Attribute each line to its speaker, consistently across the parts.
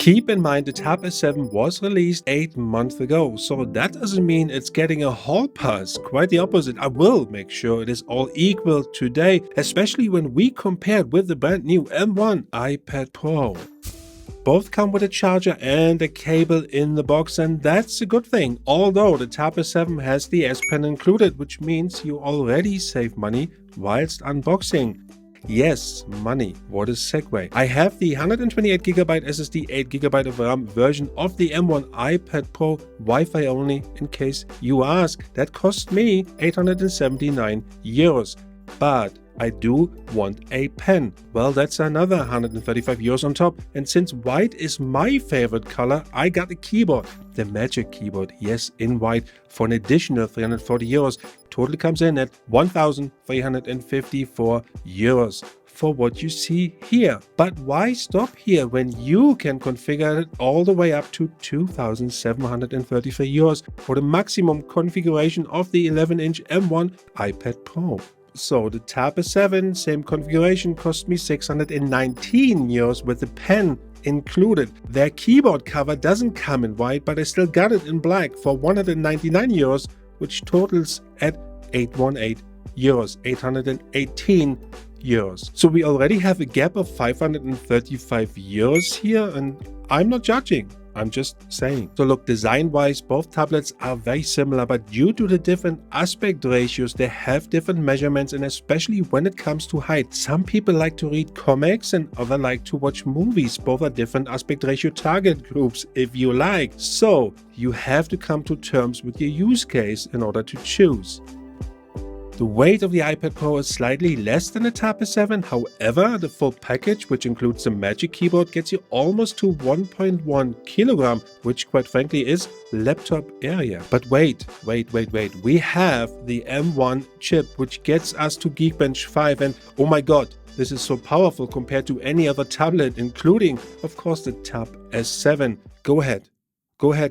Speaker 1: Keep in mind the Tab S7 was released 8 months ago, so that doesn't mean it's getting a hall pass. Quite the opposite. I will make sure it is all equal today, especially when we compare it with the brand new M1 iPad Pro. Both come with a charger and a cable in the box, and that's a good thing, although the Tab S7 has the S Pen included, which means you already save money whilst unboxing. Yes, money. What a segue. I have the 128GB SSD, 8GB of RAM version of the M1 iPad Pro, Wi-Fi only, in case you ask. That cost me €879. But I do want a pen. Well, that's another €135 on top. And since white is my favorite color, I got a keyboard. The Magic Keyboard, yes, in white, for an additional €340. Totally comes in at €1,354 for what you see here. But why stop here when you can configure it all the way up to €2,733 for the maximum configuration of the 11-inch M1 iPad Pro? So the Tab S7, same configuration, cost me €619 with the pen included. Their keyboard cover doesn't come in white, but I still got it in black for €199, which totals at €818. So we already have a gap of €535 here, and I'm not judging. I'm just saying. So look, design-wise, both tablets are very similar, but due to the different aspect ratios, they have different measurements, and especially when it comes to height. Some people like to read comics and others like to watch movies. Both are different aspect ratio target groups, if you like. So you have to come to terms with your use case in order to choose. The weight of the iPad Pro is slightly less than the Tab S7, however, the full package, which includes the Magic Keyboard, gets you almost to 1.1 kilogram, which quite frankly is laptop area. But wait, we have the M1 chip, which gets us to Geekbench 5, and oh my god, this is so powerful compared to any other tablet, including, of course, the Tab S7. Go ahead.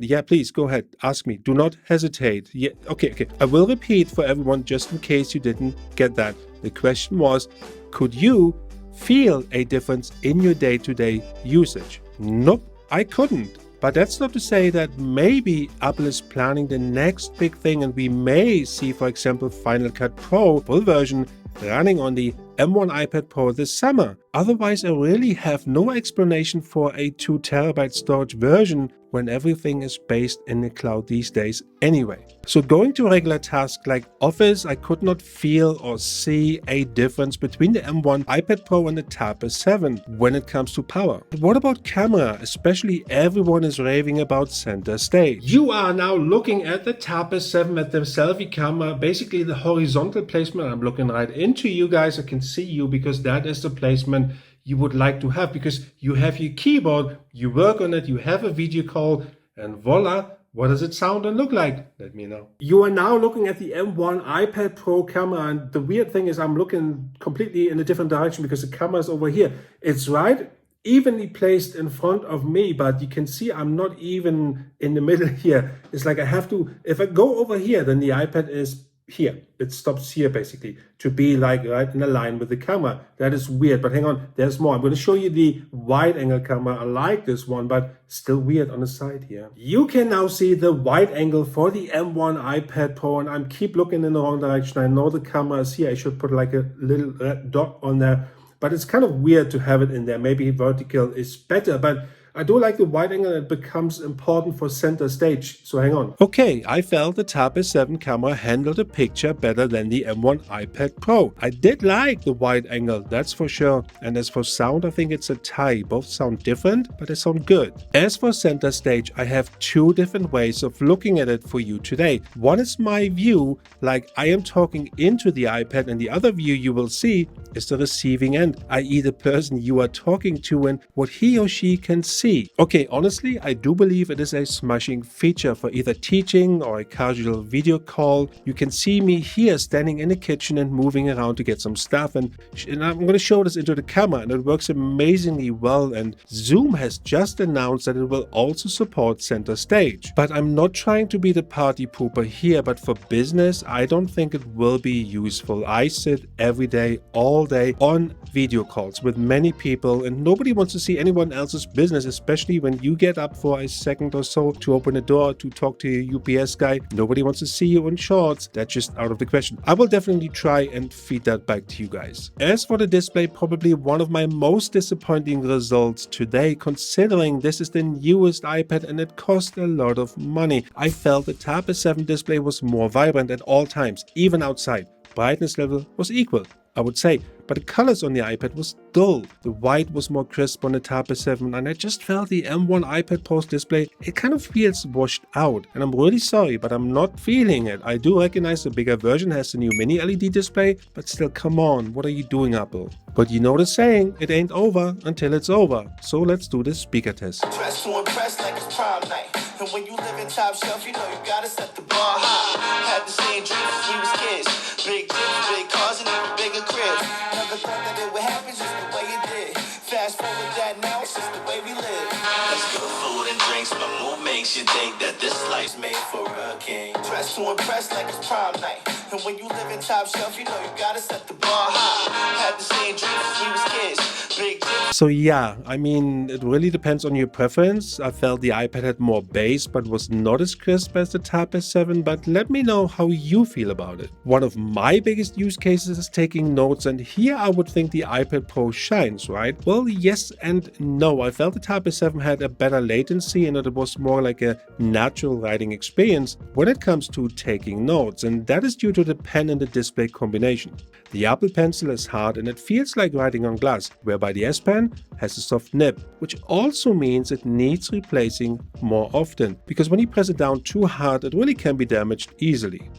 Speaker 1: Yeah, please, go ahead. Ask me. Do not hesitate. Yeah, okay. I will repeat for everyone just in case you didn't get that. The question was, could you feel a difference in your day-to-day usage? Nope, I couldn't. But that's not to say that maybe Apple is planning the next big thing and we may see, for example, Final Cut Pro full version running on the M1 iPad Pro this summer. Otherwise, I really have no explanation for a 2TB storage version when everything is based in the cloud these days anyway. So going to regular tasks like Office, I could not feel or see a difference between the M1 iPad Pro and the Tab S7 when it comes to power. But what about camera? Especially everyone is raving about center stage. You are now looking at the Tab S7 at the selfie camera, basically the horizontal placement. I'm looking right into you guys. I can see you because that is the placement you would like to have, because you have your keyboard, you work on it, you have a video call, and voila, what does it sound and look like? Let me know. You are now looking at the M1 iPad Pro camera, and the weird thing is I'm looking completely in a different direction because the camera is over here. It's right evenly placed in front of me, but you can see I'm not even in the middle here. It's like I have to, if I go over here, then the iPad is here. It stops here basically to be like right in a line with the camera. That is weird, but hang on, there's more. I'm going to show you the wide angle camera. I like this one, but still weird on the side here. You can now see the wide angle for the M1 iPad Pro, and I keep looking in the wrong direction. I know the camera is here. I should put like a little red dot on there, but it's kind of weird to have it in there. Maybe vertical is better, but I do like the wide angle. It becomes important for center stage, so hang on. Okay, I felt the Tab S7 camera handled the picture better than the M1 iPad Pro. I did like the wide angle, that's for sure. And as for sound, I think it's a tie. Both sound different, but they sound good. As for center stage, I have two different ways of looking at it for you today. One is my view, like I am talking into the iPad, and the other view you will see is the receiving end, i.e. the person you are talking to and what he or she can see. Okay, honestly, I do believe it is a smashing feature for either teaching or a casual video call. You can see me here standing in the kitchen and moving around to get some stuff, and I'm going to show this into the camera, and it works amazingly well. And Zoom has just announced that it will also support center stage. But I'm not trying to be the party pooper here, but for business, I don't think it will be useful. I sit every day, all day on video calls with many people, and nobody wants to see anyone else's business especially when you get up for a second or so to open a door to talk to your UPS guy. Nobody wants to see you in shorts. That's just out of the question. I will definitely try and feed that back to you guys. As for the display, probably one of my most disappointing results today, considering this is the newest iPad and it cost a lot of money. I felt the Tab S7 display was more vibrant at all times, even outside. Brightness level was equal, I would say, but the colors on the iPad was dull. The white was more crisp on the Tab S7, and I just felt the M1 iPad Pro's display, it kind of feels washed out. And I'm really sorry, but I'm not feeling it. I do recognize the bigger version has the new mini LED display, but still, come on, what are you doing, Apple? But you know the saying, it ain't over until it's over. So let's do this speaker test.
Speaker 2: Dress to impress like it's prom night. And when you live in top shelf, you know you gotta set the bar high. Had the same dreams as we was kids. Big trips, big cars, and even bigger cribs. Never thought that it would happen just the way it did. Fast forward that now, it's just the way we live. Let's go food and drinks, my mood makes you think that this life's made for a king. Dress to impress like it's prom night. And when you live in top shelf, you know you gotta set the bar high. Had the same dreams as we was kids. Big trips.
Speaker 1: So yeah, I mean, it really depends on your preference. I felt the iPad had more bass, but was not as crisp as the Tab S7, but let me know how you feel about it. One of my biggest use cases is taking notes, and here I would think the iPad Pro shines, right? Well, yes and no. I felt the Tab S7 had a better latency and that it was more like a natural writing experience when it comes to taking notes, and that is due to the pen and the display combination. The Apple Pencil is hard and it feels like writing on glass, whereby the S Pen has a soft nib, which also means it needs replacing more often, because when you press it down too hard, it really can be damaged easily.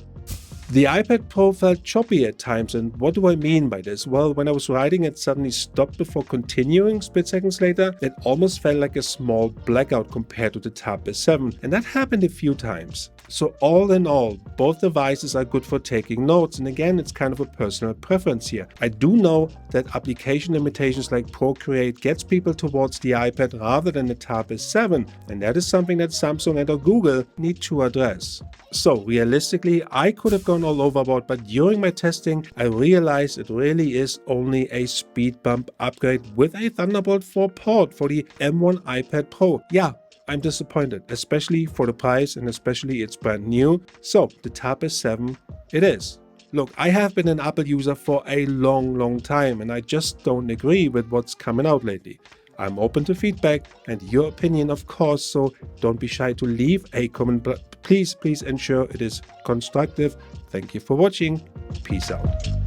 Speaker 1: The iPad Pro felt choppy at times, and what do I mean by this? Well, when I was writing, it suddenly stopped before continuing split seconds later. It almost felt like a small blackout compared to the Tab S7, and that happened a few times. So all in all, both devices are good for taking notes, and again, it's kind of a personal preference here. I do know that application limitations like Procreate gets people towards the iPad rather than the Tab S7, and that is something that Samsung and or Google need to address. So realistically, I could have gone all overboard, but during my testing, I realized it really is only a speed bump upgrade with a Thunderbolt 4 port for the M1 iPad Pro. Yeah, I'm disappointed, especially for the price and especially it's brand new. So the Tab S7 it is. Look, I have been an Apple user for a long time and I just don't agree with what's coming out lately. I'm open to feedback and your opinion, of course, so don't be shy to leave a comment, but please ensure it is constructive. Thank you for watching. Peace out.